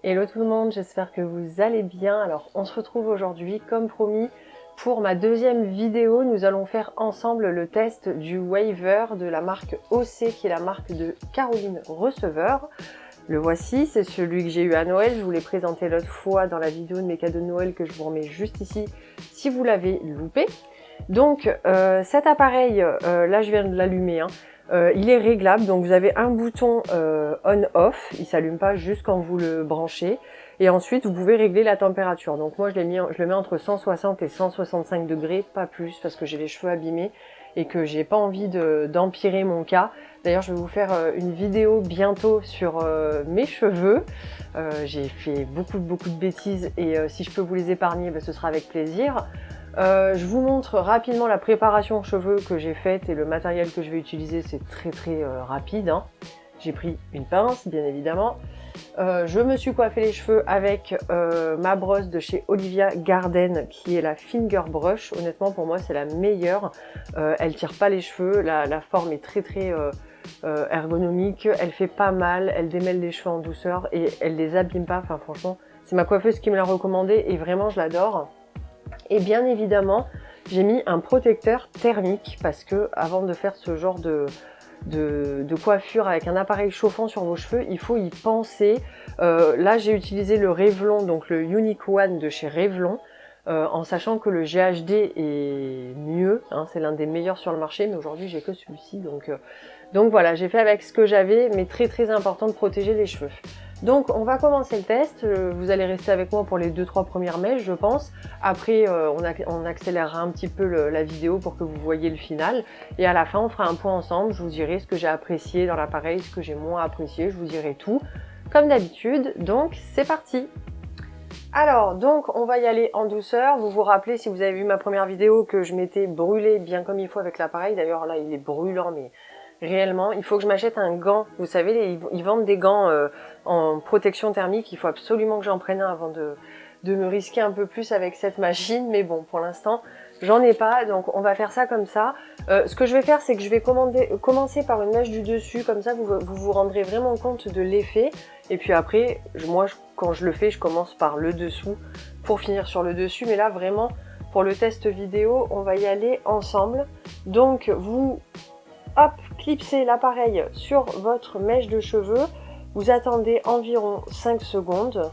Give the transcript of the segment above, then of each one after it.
Hello tout le monde, j'espère que vous allez bien. Alors on se retrouve aujourd'hui comme promis pour ma deuxième vidéo. Nous allons faire ensemble le test du Waver de la marque OC qui est la marque de Caroline Receveur. Le voici, c'est celui que j'ai eu à Noël. Je vous l'ai présenté l'autre fois dans la vidéo de mes cadeaux de Noël que je vous remets juste ici si vous l'avez loupé. Donc cet appareil, là je viens de l'allumer, il est réglable, donc vous avez un bouton on-off, il s'allume pas juste quand vous le branchez, et ensuite vous pouvez régler la température. Donc moi je le mets entre 160 et 165 degrés, pas plus, parce que j'ai les cheveux abîmés et que j'ai pas envie d'empirer mon cas. D'ailleurs je vais vous faire une vidéo bientôt sur mes cheveux. J'ai fait beaucoup de bêtises et si je peux vous les épargner, ce sera avec plaisir. Je vous montre rapidement la préparation cheveux que j'ai faite et le matériel que je vais utiliser, c'est très rapide. J'ai pris une pince, bien évidemment. Je me suis coiffé les cheveux avec ma brosse de chez Olivia Garden qui est la Finger Brush. Honnêtement, pour moi, c'est la meilleure. Elle tire pas les cheveux, la forme est très ergonomique. Elle fait pas mal, elle démêle les cheveux en douceur et elle les abîme pas. Enfin, franchement, c'est ma coiffeuse qui me l'a recommandé et vraiment, je l'adore. Et bien évidemment, j'ai mis un protecteur thermique parce que avant de faire ce genre de coiffure avec un appareil chauffant sur vos cheveux, il faut y penser. Là, j'ai utilisé le Revlon, donc le Unique One de chez Revlon, en sachant que le GHD est mieux, c'est l'un des meilleurs sur le marché, mais aujourd'hui j'ai que celui-ci, donc voilà, j'ai fait avec ce que j'avais, mais très important de protéger les cheveux. Donc on va commencer le test, vous allez rester avec moi pour les 2-3 premières mèches je pense. Après on accélérera un petit peu la vidéo pour que vous voyez le final. Et à la fin on fera un point ensemble, je vous dirai ce que j'ai apprécié dans l'appareil, ce que j'ai moins apprécié, je vous dirai tout. Comme d'habitude, donc c'est parti. Alors donc on va y aller en douceur, vous vous rappelez si vous avez vu ma première vidéo que je m'étais brûlée bien comme il faut avec l'appareil. D'ailleurs là il est brûlant mais... réellement, il faut que je m'achète un gant. Vous savez, ils vendent des gants en protection thermique. Il faut absolument que j'en prenne un avant de me risquer un peu plus avec cette machine. Mais bon, pour l'instant, j'en ai pas. Donc, on va faire ça comme ça. Ce que je vais faire, c'est que je vais commencer par une mèche du dessus. Comme ça, vous vous rendrez vraiment compte de l'effet. Et puis après, quand je le fais, je commence par le dessous pour finir sur le dessus. Mais là, vraiment, pour le test vidéo, on va y aller ensemble. Donc, hop, clipsez l'appareil sur votre mèche de cheveux, vous attendez environ 5 secondes,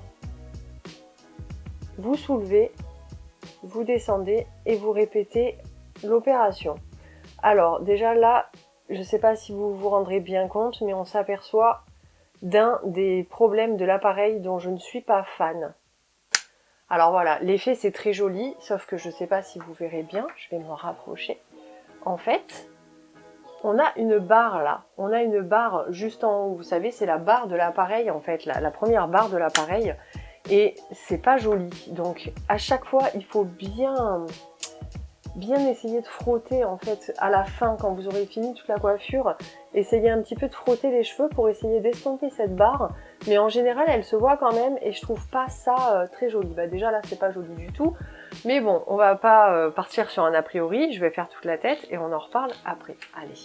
vous soulevez, vous descendez et vous répétez l'opération. Alors déjà là, je ne sais pas si vous vous rendrez bien compte, mais on s'aperçoit d'un des problèmes de l'appareil dont je ne suis pas fan. Alors voilà, l'effet c'est très joli, sauf que je ne sais pas si vous verrez bien, je vais me rapprocher. En fait, on a une barre là, on a une barre juste en haut, vous savez, c'est la barre de l'appareil en fait, la première barre de l'appareil, et c'est pas joli. Donc à chaque fois, il faut bien essayer de frotter en fait à la fin quand vous aurez fini toute la coiffure, essayez un petit peu de frotter les cheveux pour essayer d'estomper cette barre, mais en général elle se voit quand même et je trouve pas ça très joli. Déjà là c'est pas joli du tout, mais bon on va pas partir sur un a priori, je vais faire toute la tête et on en reparle après. Allez.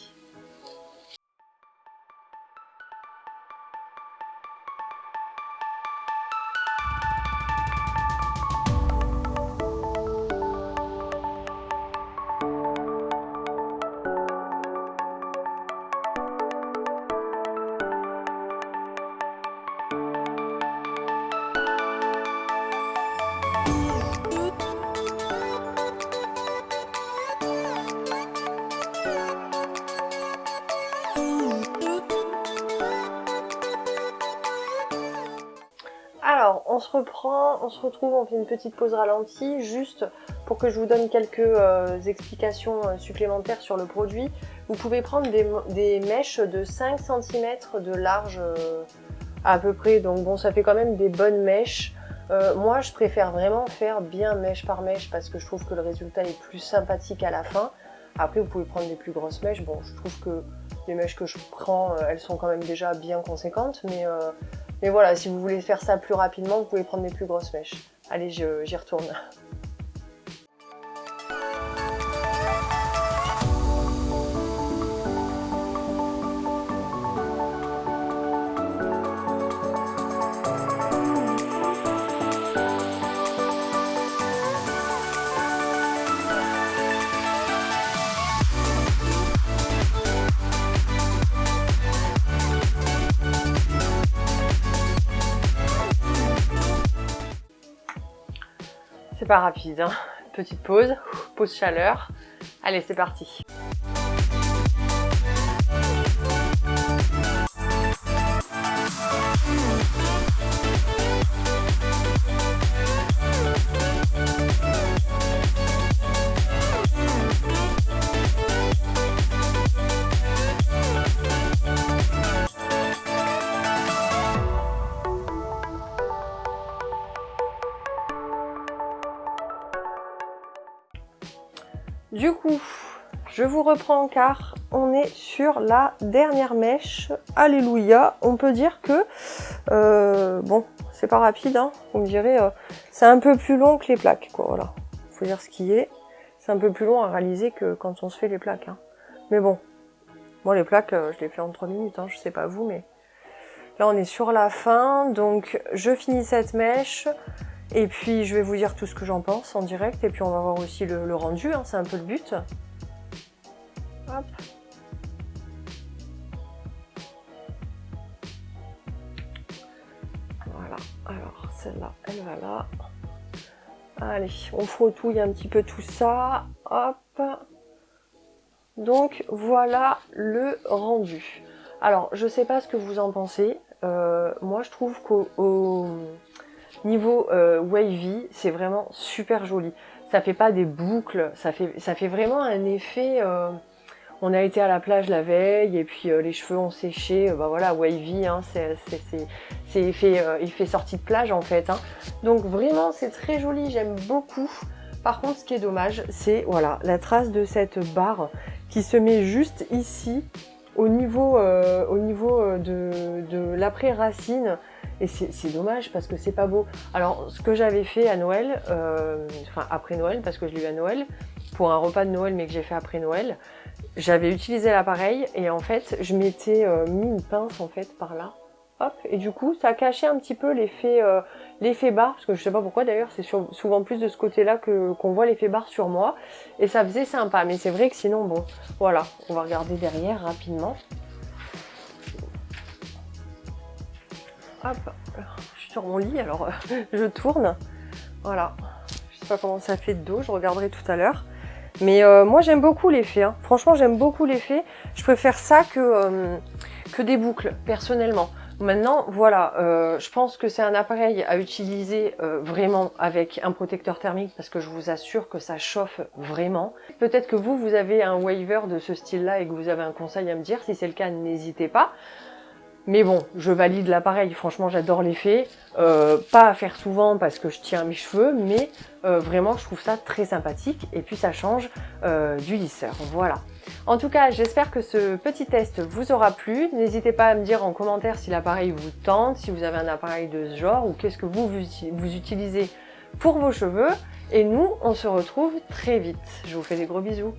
Alors, on se retrouve, on fait une petite pause ralentie, juste pour que je vous donne quelques explications supplémentaires sur le produit. Vous pouvez prendre des mèches de 5 cm de large à peu près, donc bon, ça fait quand même des bonnes mèches. Moi, je préfère vraiment faire bien mèche par mèche parce que je trouve que le résultat est plus sympathique à la fin. Après, vous pouvez prendre des plus grosses mèches. Bon, je trouve que les mèches que je prends, elles sont quand même déjà bien conséquentes, mais voilà, si vous voulez faire ça plus rapidement, vous pouvez prendre des plus grosses mèches. Allez, j'y retourne. pas rapide, hein. Petite pause, pause chaleur. Allez, c'est parti. Du coup, je vous reprends car on est sur la dernière mèche. Alléluia, on peut dire que, bon, c'est pas rapide, hein, vous me direz, c'est un peu plus long que les plaques, quoi, voilà. Faut dire ce qui est. C'est un peu plus long à réaliser que quand on se fait les plaques, hein. Mais bon, moi les plaques, je les fais en 3 minutes, hein, je sais pas vous, mais là on est sur la fin, donc je finis cette mèche. Et puis je vais vous dire tout ce que j'en pense en direct et puis on va voir aussi le rendu, hein, c'est un peu le but. Hop. Voilà, alors celle-là, elle va là. Allez, on frottouille un petit peu tout ça. Hop. Donc voilà le rendu. Alors je sais pas ce que vous en pensez. Moi je trouve qu'au niveau wavy, c'est vraiment super joli. Ça fait pas des boucles, ça fait vraiment un effet... on a été à la plage la veille et puis les cheveux ont séché, bah voilà, wavy, hein, c'est effet sortie de plage en fait. Hein. Donc vraiment c'est très joli, j'aime beaucoup. Par contre ce qui est dommage, c'est voilà, la trace de cette barre qui se met juste ici, au niveau de l'après-racine. Et c'est dommage parce que c'est pas beau. Alors ce que j'avais fait à Noël, enfin après Noël, parce que je l'ai eu à Noël, pour un repas de Noël mais que j'ai fait après Noël, j'avais utilisé l'appareil et en fait je m'étais mis une pince en fait par là. Hop, et du coup ça cachait un petit peu l'effet barre, parce que je sais pas pourquoi d'ailleurs, c'est souvent plus de ce côté-là qu'on voit l'effet barre sur moi. Et ça faisait sympa, mais c'est vrai que sinon bon, voilà, on va regarder derrière rapidement. Hop, je suis sur mon lit, alors je tourne. Voilà, je sais pas comment ça fait de dos, je regarderai tout à l'heure. Mais moi j'aime beaucoup l'effet, hein. Franchement j'aime beaucoup l'effet. Je préfère ça que des boucles, personnellement. Maintenant, voilà, je pense que c'est un appareil à utiliser vraiment avec un protecteur thermique parce que je vous assure que ça chauffe vraiment. Peut-être que vous avez un waver de ce style-là et que vous avez un conseil à me dire. Si c'est le cas, n'hésitez pas. Mais bon, je valide l'appareil, franchement j'adore l'effet. Pas à faire souvent parce que je tiens mes cheveux, mais vraiment je trouve ça très sympathique et puis ça change du lisseur, voilà. En tout cas, j'espère que ce petit test vous aura plu. N'hésitez pas à me dire en commentaire si l'appareil vous tente, si vous avez un appareil de ce genre ou qu'est-ce que vous utilisez pour vos cheveux. Et nous, on se retrouve très vite. Je vous fais des gros bisous.